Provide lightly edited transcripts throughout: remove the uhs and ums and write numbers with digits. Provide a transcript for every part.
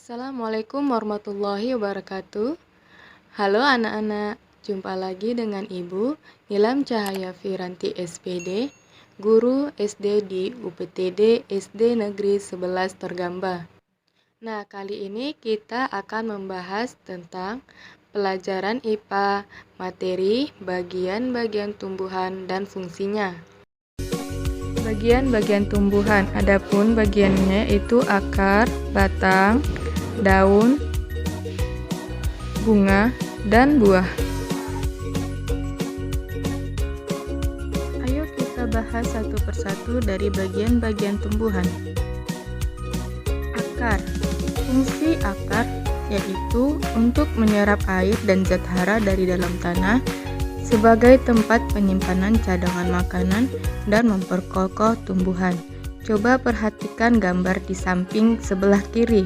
Assalamualaikum warahmatullahi wabarakatuh. Halo anak-anak, jumpa lagi dengan Ibu Nilam Cahaya Firanti SPD, guru SD di UPTD SD Negeri 11 Torgamba. Nah, kali ini kita akan membahas tentang pelajaran IPA, materi bagian-bagian tumbuhan dan fungsinya. Bagian-bagian tumbuhan, adapun bagiannya itu akar, batang, daun, bunga, dan buah. Ayo kita bahas satu persatu dari bagian-bagian tumbuhan. Akar. Fungsi akar yaitu untuk menyerap air dan zat hara dari dalam tanah sebagai tempat penyimpanan cadangan makanan dan memperkokoh tumbuhan. Coba perhatikan gambar di samping sebelah kiri.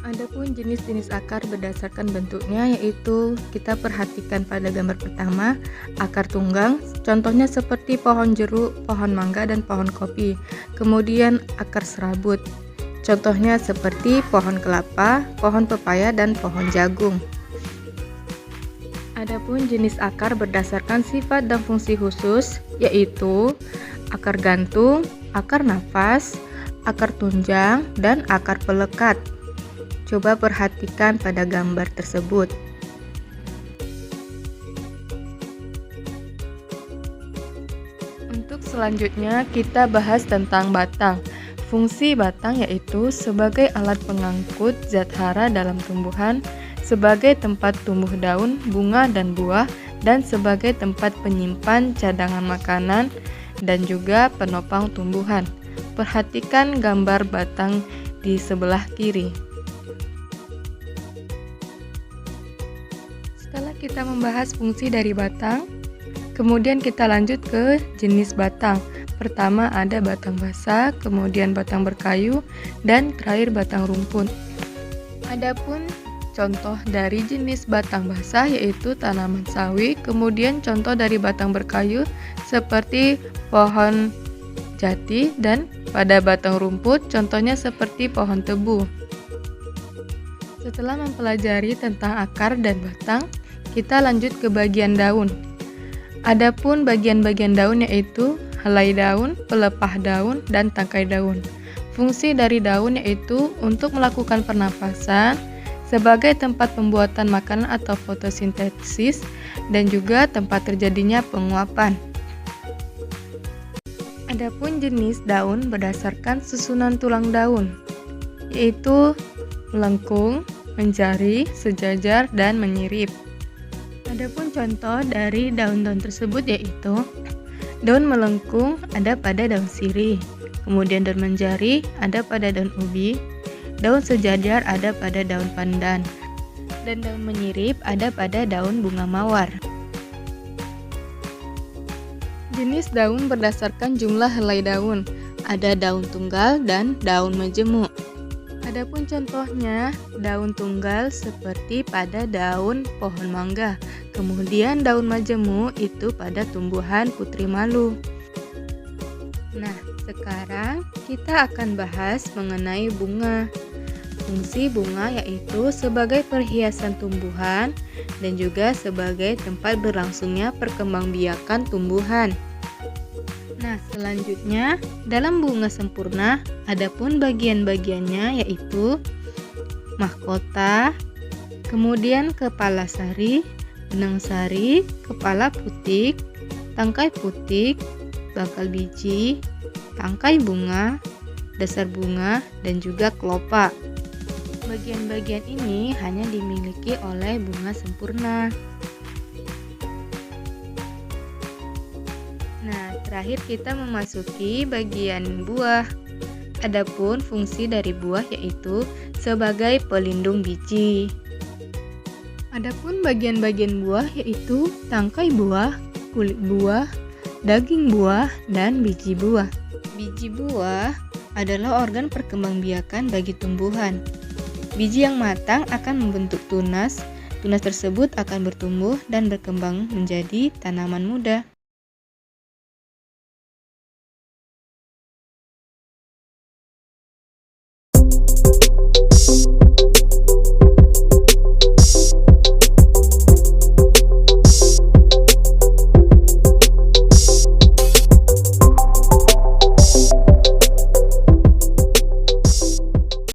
Adapun jenis-jenis akar berdasarkan bentuknya yaitu kita perhatikan pada gambar pertama, akar tunggang, contohnya seperti pohon jeruk, pohon mangga, dan pohon kopi. Kemudian akar serabut, contohnya seperti pohon kelapa, pohon pepaya, dan pohon jagung. Adapun jenis akar berdasarkan sifat dan fungsi khusus yaitu akar gantung, akar nafas, akar tunjang, dan akar pelekat. Coba perhatikan pada gambar tersebut. Untuk selanjutnya kita bahas tentang batang. Fungsi batang yaitu sebagai alat pengangkut zat hara dalam tumbuhan, sebagai tempat tumbuh daun, bunga, dan buah, dan sebagai tempat penyimpan cadangan makanan dan juga penopang tumbuhan. Perhatikan gambar batang di sebelah kiri. Setelah kita membahas fungsi dari batang, kemudian kita lanjut ke jenis batang. Pertama ada batang basah, kemudian batang berkayu, dan terakhir batang rumput. Adapun contoh dari jenis batang basah yaitu tanaman sawi, kemudian contoh dari batang berkayu seperti pohon jati, dan pada batang rumput contohnya seperti pohon tebu. Setelah mempelajari tentang akar dan batang, kita lanjut ke bagian daun. Adapun bagian-bagian daun yaitu helai daun, pelepah daun, dan tangkai daun. Fungsi dari daun yaitu untuk melakukan pernafasan, sebagai tempat pembuatan makanan atau fotosintesis, dan juga tempat terjadinya penguapan. Adapun jenis daun berdasarkan susunan tulang daun, yaitu melengkung, menjari, sejajar, dan menyirip. Adapun contoh dari daun-daun tersebut yaitu daun melengkung ada pada daun sirih, kemudian daun menjari ada pada daun ubi, daun sejajar ada pada daun pandan, dan daun menyirip ada pada daun bunga mawar. Jenis daun berdasarkan jumlah helai daun, ada daun tunggal dan daun majemuk. Adapun contohnya, daun tunggal seperti pada daun pohon mangga, kemudian daun majemuk itu pada tumbuhan putri malu. Nah, sekarang kita akan bahas mengenai bunga. Fungsi bunga yaitu sebagai perhiasan tumbuhan dan juga sebagai tempat berlangsungnya perkembangbiakan tumbuhan. Nah, selanjutnya dalam bunga sempurna adapun bagian-bagiannya yaitu mahkota, kemudian kepala sari, benang sari, kepala putik, tangkai putik, bakal biji, tangkai bunga, dasar bunga, dan juga kelopak. Bagian-bagian ini hanya dimiliki oleh bunga sempurna. Nah, terakhir kita memasuki bagian buah. Adapun fungsi dari buah yaitu sebagai pelindung biji. Adapun bagian-bagian buah yaitu tangkai buah, kulit buah, daging buah, dan biji buah. Biji buah adalah organ perkembangbiakan bagi tumbuhan. Biji yang matang akan membentuk tunas. Tunas tersebut akan bertumbuh dan berkembang menjadi tanaman muda.